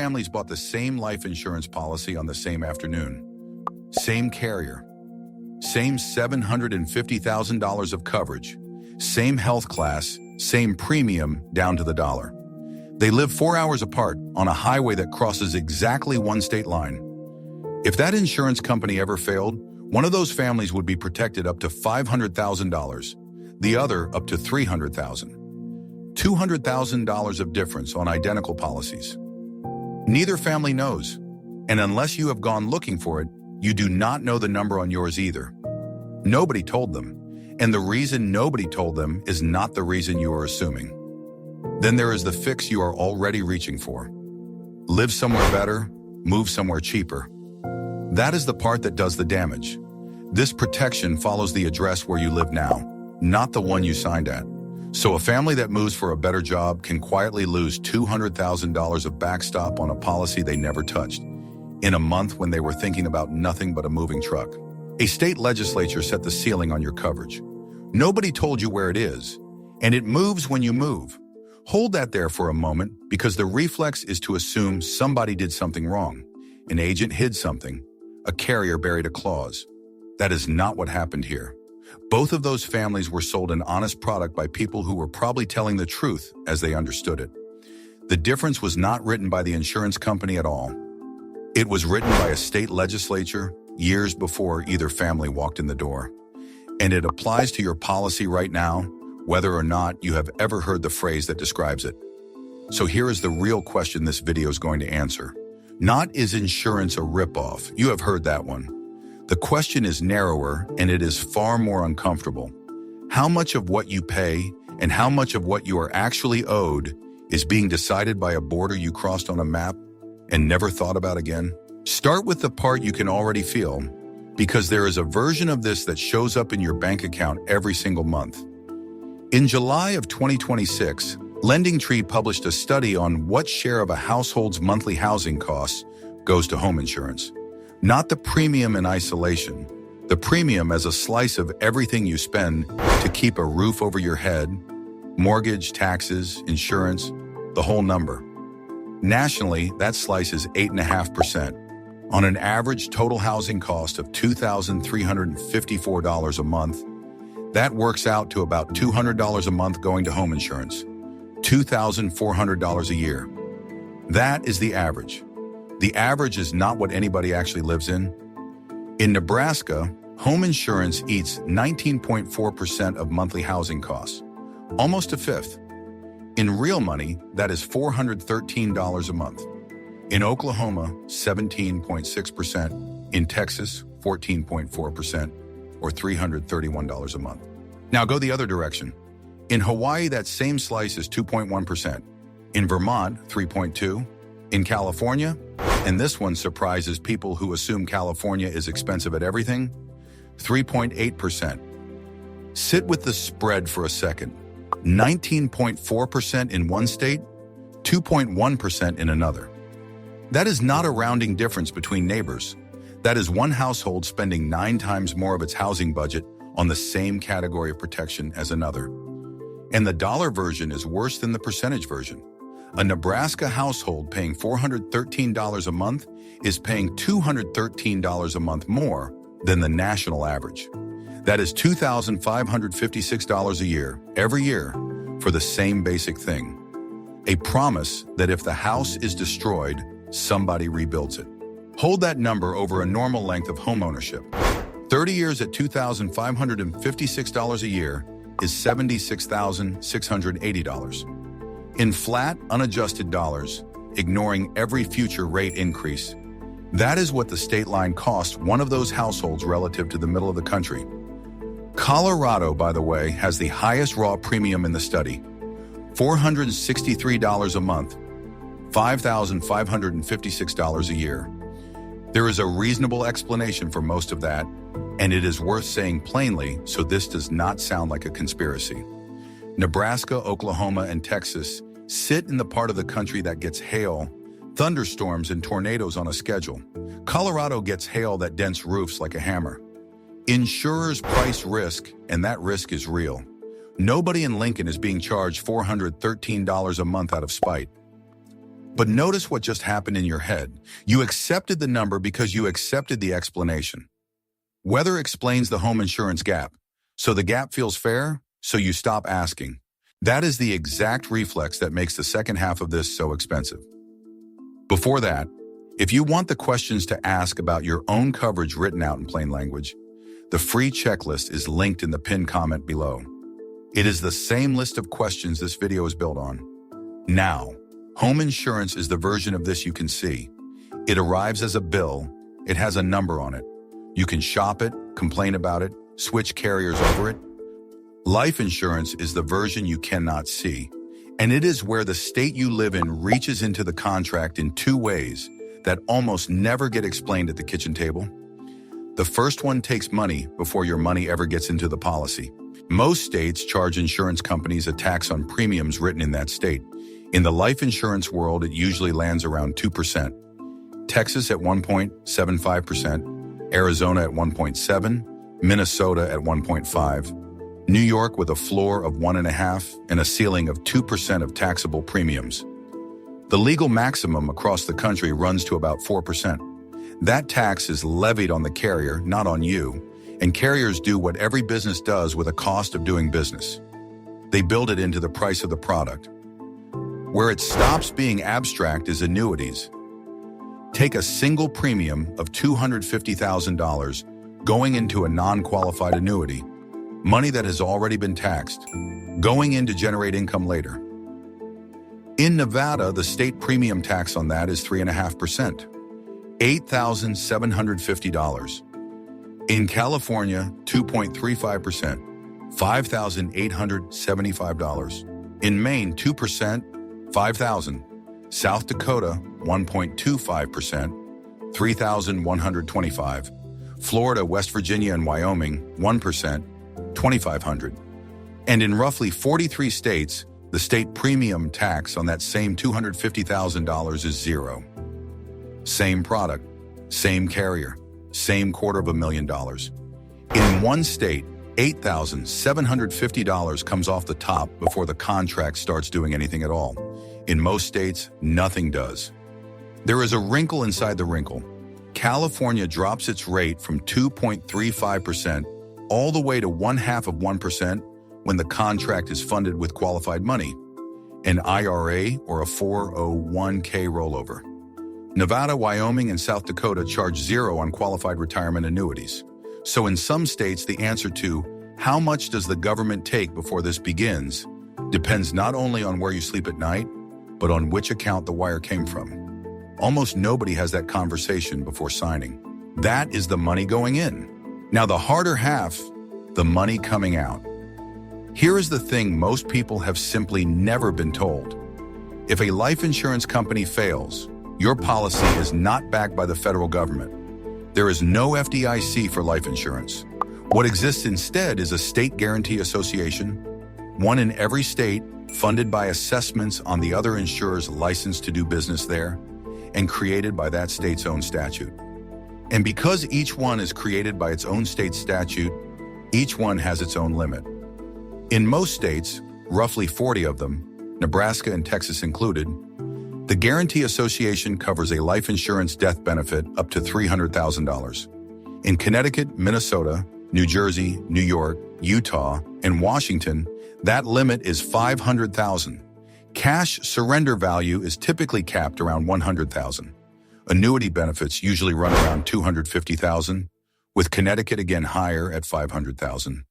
families bought the same life insurance policy on the same afternoon. Same carrier. Same $750,000 of coverage. Same health class. Same premium down to the dollar. They live 4 hours apart on a highway that crosses exactly one state line. If that insurance company ever failed, one of those families would be protected up to $500,000, the other up to $300,000. $200,000 of difference on identical policies. Neither family knows, and unless you have gone looking for it, you do not know the number on yours either. Nobody told them, and the reason nobody told them is not the reason you are assuming. Then there is the fix you are already reaching for. Live somewhere better, move somewhere cheaper. That is the part that does the damage. This protection follows the address where you live now, not the one you signed at. So a family that moves for a better job can quietly lose $200,000 of backstop on a policy they never touched, in a month when they were thinking about nothing but a moving truck. A state legislature set the ceiling on your coverage. Nobody told you where it is, and it moves when you move. Hold that there for a moment, because the reflex is to assume somebody did something wrong. An agent hid something. A carrier buried a clause. That is not what happened here. Both of those families were sold an honest product by people who were probably telling the truth as they understood it. The difference was not written by the insurance company at all. It was written by a state legislature years before either family walked in the door. And it applies to your policy right now, whether or not you have ever heard the phrase that describes it. So here is the real question this video is going to answer. Not is insurance a ripoff? You have heard that one. The question is narrower, and it is far more uncomfortable. How much of what you pay and how much of what you are actually owed is being decided by a border you crossed on a map and never thought about again? Start with the part you can already feel, because there is a version of this that shows up in your bank account every single month. In July of 2026, LendingTree published a study on what share of a household's monthly housing costs goes to home insurance. Not the premium in isolation, the premium as a slice of everything you spend to keep a roof over your head, mortgage, taxes, insurance, the whole number. Nationally, that slice is 8.5%. On an average total housing cost of $2,354 a month, that works out to about $200 a month going to home insurance, $2,400 a year. That is the average. The average is not what anybody actually lives in. In Nebraska, home insurance eats 19.4% of monthly housing costs, almost a fifth. In real money, that is $413 a month. In Oklahoma, 17.6%. In Texas, 14.4%. Or $331 a month. Now go the other direction. In Hawaii, that same slice is 2.1%. In Vermont, 3.2%. In California, and this one surprises people who assume California is expensive at everything, 3.8%. Sit with the spread for a second. 19.4% in one state, 2.1% in another. That is not a rounding difference between neighbors. That is one household spending 9 times more of its housing budget on the same category of protection as another. And the dollar version is worse than the percentage version. A Nebraska household paying $413 a month is paying $213 a month more than the national average. That is $2,556 a year, every year, for the same basic thing. A promise that if the house is destroyed, somebody rebuilds it. Hold that number over a normal length of homeownership. 30 years at $2,556 a year is $76,680. In flat, unadjusted dollars, ignoring every future rate increase, that is what the state line costs one of those households relative to the middle of the country. Colorado, by the way, has the highest raw premium in the study, $463 a month, $5,556 a year. There is a reasonable explanation for most of that, and it is worth saying plainly so this does not sound like a conspiracy. Nebraska, Oklahoma, and Texas sit in the part of the country that gets hail, thunderstorms, and tornadoes on a schedule. Colorado gets hail that dents roofs like a hammer. Insurers price risk, and that risk is real. Nobody in Lincoln is being charged $413 a month out of spite. But notice what just happened in your head. You accepted the number because you accepted the explanation. Weather explains the home insurance gap. So the gap feels fair, so you stop asking. That is the exact reflex that makes the second half of this so expensive. Before that, if you want the questions to ask about your own coverage written out in plain language, the free checklist is linked in the pinned comment below. It is the same list of questions this video is built on. Now, home insurance is the version of this you can see. It arrives as a bill. It has a number on it. You can shop it, complain about it, switch carriers over it. Life insurance is the version you cannot see, and it is where the state you live in reaches into the contract in two ways that almost never get explained at the kitchen table. The first one takes money before your money ever gets into the policy. Most states charge insurance companies a tax on premiums written in that state. In the life insurance world, it usually lands around 2%. Texas at 1.75%, Arizona at 1.7%, Minnesota at 1.5%, New York with a floor of 1.5% and a ceiling of 2% of taxable premiums. The legal maximum across the country runs to about 4%. That tax is levied on the carrier, not on you, and carriers do what every business does with a cost of doing business. They build it into the price of the product. Where it stops being abstract is annuities. Take a single premium of $250,000 going into a non-qualified annuity, money that has already been taxed, going in to generate income later. In Nevada, the state premium tax on that is 3.5%, $8,750. In California, 2.35%, $5,875. In Maine, 2%, $5,000. South Dakota, 1.25%, $3,125. Florida, West Virginia, and Wyoming, 1%, $2,500. And in roughly 43 states, the state premium tax on that same $250,000 is zero. Same product, same carrier, same $250,000. In one state, $8,750 comes off the top before the contract starts doing anything at all. In most states, nothing does. There is a wrinkle inside the wrinkle. California drops its rate from 2.35% all the way to 0.5% when the contract is funded with qualified money, an IRA or a 401k rollover. Nevada, Wyoming, and South Dakota charge zero on qualified retirement annuities. So in some states, the answer to how much does the government take before this begins depends not only on where you sleep at night, but on which account the wire came from. Almost nobody has that conversation before signing. That is the money going in. Now the harder half, the money coming out. Here is the thing most people have simply never been told. If a life insurance company fails, your policy is not backed by the federal government. There is no FDIC for life insurance. What exists instead is a state guarantee association, one in every state, funded by assessments on the other insurers licensed to do business there, and created by that state's own statute. And because each one is created by its own state statute, each one has its own limit. In most states, roughly 40 of them, Nebraska and Texas included, the Guarantee Association covers a life insurance death benefit up to $300,000. In Connecticut, Minnesota, New Jersey, New York, Utah, and Washington, that limit is $500,000. Cash surrender value is typically capped around $100,000. Annuity benefits usually run around $250,000, with Connecticut again higher at $500,000.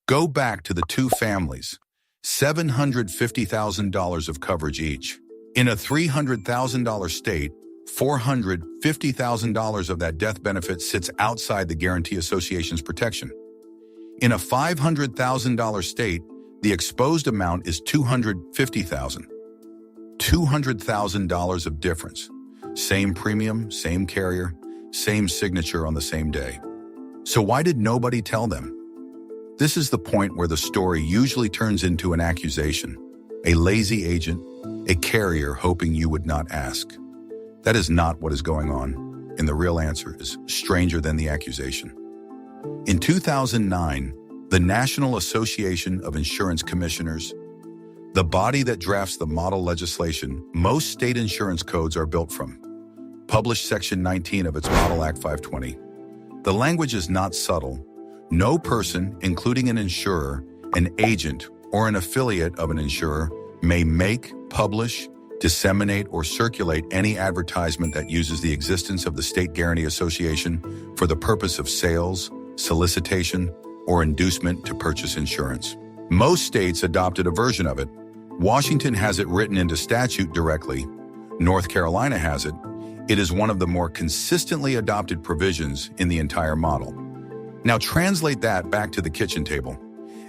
Go back to the two families, $750,000 of coverage each. In a $300,000 state, $450,000 of that death benefit sits outside the Guarantee Association's protection. In a $500,000 state, the exposed amount is $250,000. $200,000 of difference. Same premium, same carrier, same signature on the same day. So why did nobody tell them? This is the point where the story usually turns into an accusation, a lazy agent, a carrier hoping you would not ask. That is not what is going on, and the real answer is stranger than the accusation. In 2009, the National Association of Insurance Commissioners, the body that drafts the model legislation most state insurance codes are built from, published Section 19 of its Model Act 520. The language is not subtle. No person, including an insurer, an agent, or an affiliate of an insurer, may make, publish, disseminate, or circulate any advertisement that uses the existence of the State Guaranty Association for the purpose of sales, solicitation, or inducement to purchase insurance. Most states adopted a version of it. Washington has it written into statute directly. North Carolina has it. It is one of the more consistently adopted provisions in the entire model. Now translate that back to the kitchen table.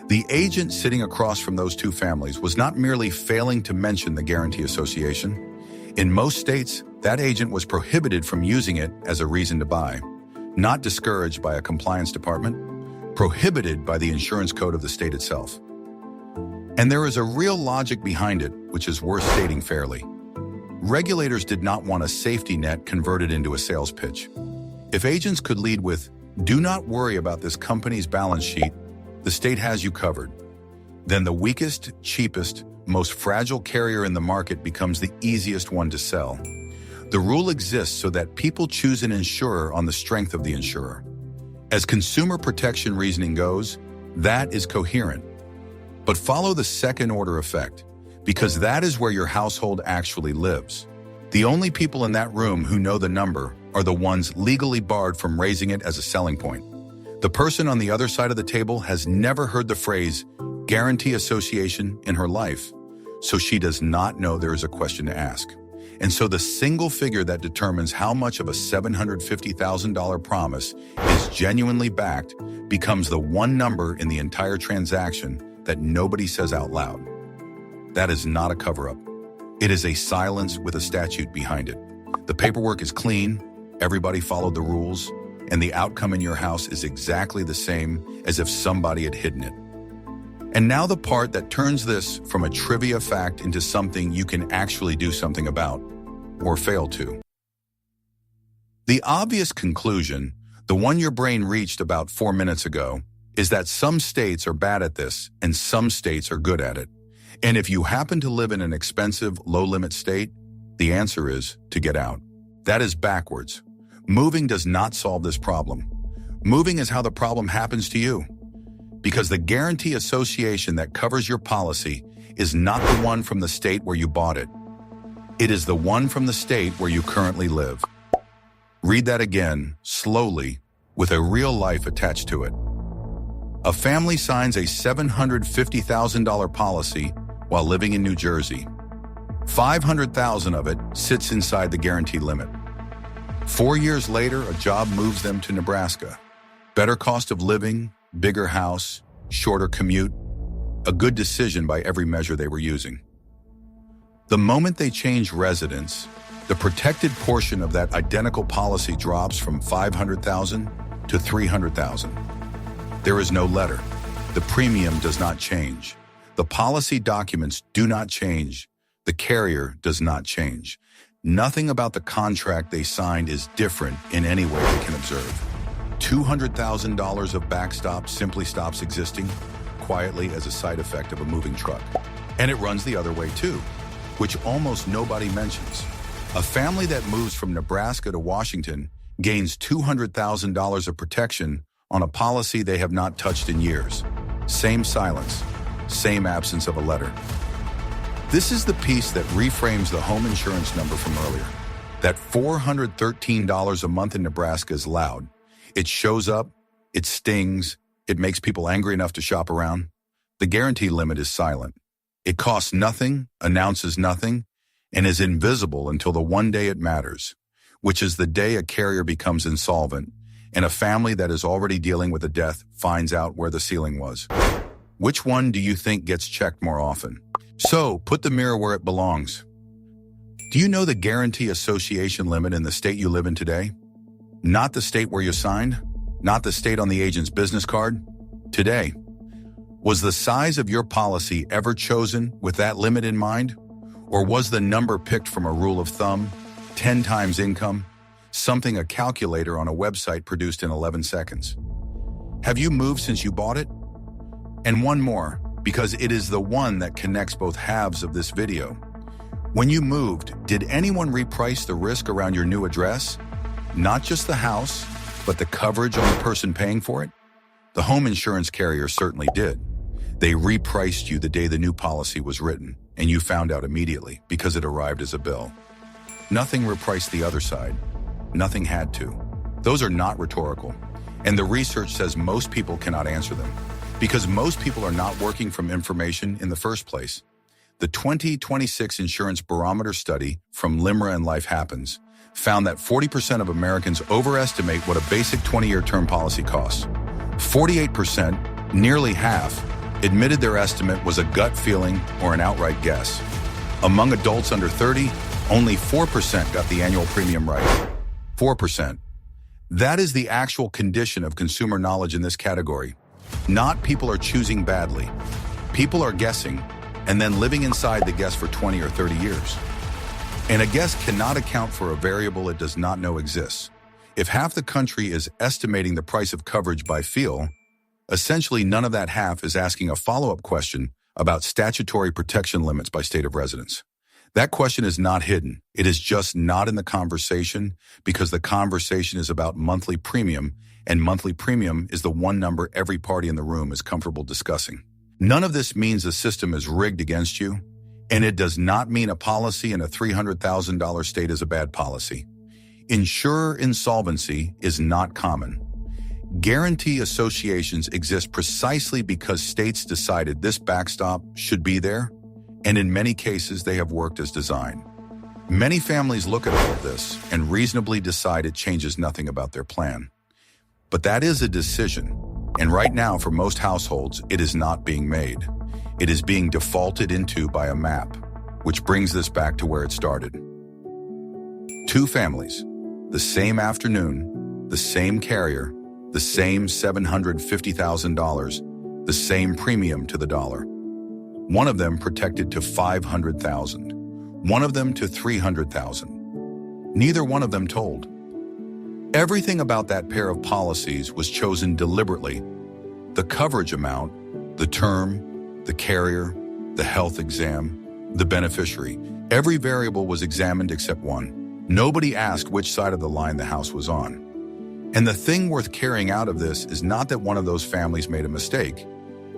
The agent sitting across from those two families was not merely failing to mention the Guaranty Association. In most states, that agent was prohibited from using it as a reason to buy, not discouraged by a compliance department, prohibited by the insurance code of the state itself. And there is a real logic behind it, which is worth stating fairly. Regulators did not want a safety net converted into a sales pitch. If agents could lead with, "Do not worry about this company's balance sheet, the state has you covered," then the weakest, cheapest, most fragile carrier in the market becomes the easiest one to sell. The rule exists so that people choose an insurer on the strength of the insurer. As consumer protection reasoning goes, that is coherent. But follow the second order effect, because that is where your household actually lives. The only people in that room who know the number are the ones legally barred from raising it as a selling point. The person on the other side of the table has never heard the phrase Guaranty Association in her life, so she does not know there is a question to ask. And so the single figure that determines how much of a $750,000 promise is genuinely backed becomes the one number in the entire transaction that nobody says out loud. That is not a cover-up. It is a silence with a statute behind it. The paperwork is clean, everybody followed the rules, and the outcome in your house is exactly the same as if somebody had hidden it. And now the part that turns this from a trivia fact into something you can actually do something about, or fail to. The obvious conclusion, the one your brain reached about 4 minutes ago, is that some states are bad at this and some states are good at it. And if you happen to live in an expensive, low-limit state, the answer is to get out. That is backwards. Moving does not solve this problem. Moving is how the problem happens to you. Because the Guaranty Association that covers your policy is not the one from the state where you bought it. It is the one from the state where you currently live. Read that again, slowly, with a real life attached to it. A family signs a $750,000 policy while living in New Jersey. $500,000 of it sits inside the guarantee limit. 4 years later, a job moves them to Nebraska. Better cost of living, bigger house, shorter commute. A good decision by every measure they were using. The moment they change residence, the protected portion of that identical policy drops from $500,000 to $300,000. There is no letter. The premium does not change. The policy documents do not change. The carrier does not change. Nothing about the contract they signed is different in any way they can observe. $200,000 of backstop simply stops existing quietly as a side effect of a moving truck. And it runs the other way too, which almost nobody mentions. A family that moves from Nebraska to Washington gains $200,000 of protection on a policy they have not touched in years. Same silence, same absence of a letter. This is the piece that reframes the home insurance number from earlier. That $413 a month in Nebraska is loud. It shows up, it stings, it makes people angry enough to shop around. The guarantee limit is silent. It costs nothing, announces nothing, and is invisible until the one day it matters, which is the day a carrier becomes insolvent and a family that is already dealing with a death finds out where the ceiling was. Which one do you think gets checked more often? So, put the mirror where it belongs. Do you know the Guaranty Association limit in the state you live in today? Not the state where you signed, not the state on the agent's business card. Today. Was the size of your policy ever chosen with that limit in mind? Or was the number picked from a rule of thumb, 10 times income, something a calculator on a website produced in 11 seconds? Have you moved since you bought it? And one more, because it is the one that connects both halves of this video. When you moved, did anyone reprice the risk around your new address? Not just the house, but the coverage on the person paying for it? The home insurance carrier certainly did. They repriced you the day the new policy was written, and you found out immediately because it arrived as a bill. Nothing repriced the other side. Nothing had to. Those are not rhetorical, and the research says most people cannot answer them because most people are not working from information in the first place. The 2026 Insurance Barometer study from LIMRA and Life Happens found that 40% of Americans overestimate what a basic 20-year term policy costs. 48%, nearly half, admitted their estimate was a gut feeling or an outright guess. Among adults under 30, only 4% got the annual premium right. 4%. That is the actual condition of consumer knowledge in this category. Not people are choosing badly. People are guessing and then living inside the guess for 20 or 30 years. And a guess cannot account for a variable it does not know exists. If half the country is estimating the price of coverage by feel, essentially none of that half is asking a follow-up question about statutory protection limits by state of residence. That question is not hidden. It is just not in the conversation because the conversation is about monthly premium, and monthly premium is the one number every party in the room is comfortable discussing. None of this means the system is rigged against you, and it does not mean a policy in a $300,000 state is a bad policy. Insurer insolvency is not common. Guarantee associations exist precisely because states decided this backstop should be there, and in many cases they have worked as designed. Many families look at all of this and reasonably decide it changes nothing about their plan. But that is a decision, and right now for most households it is not being made. It is being defaulted into by a map, which brings this back to where it started. Two families, the same afternoon, the same carrier, the same $750,000, the same premium to the dollar. One of them protected to $500,000, one of them to $300,000. Neither one of them told. Everything about that pair of policies was chosen deliberately. The coverage amount, the term, the carrier, the health exam, the beneficiary. Every variable was examined except one. Nobody asked which side of the line the house was on. And the thing worth carrying out of this is not that one of those families made a mistake.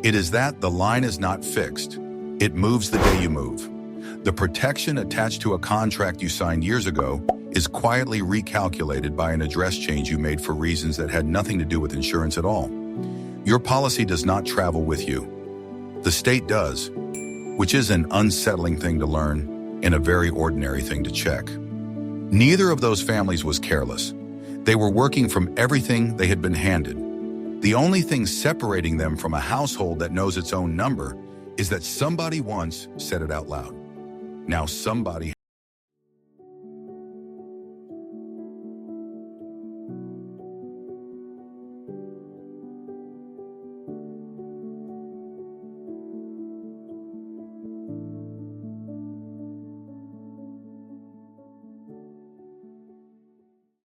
It is that the line is not fixed. It moves the day you move. The protection attached to a contract you signed years ago is quietly recalculated by an address change you made for reasons that had nothing to do with insurance at all. Your policy does not travel with you. The state does, which is an unsettling thing to learn and a very ordinary thing to check. Neither of those families was careless. They were working from everything they had been handed. The only thing separating them from a household that knows its own number is that somebody once said it out loud. Now somebody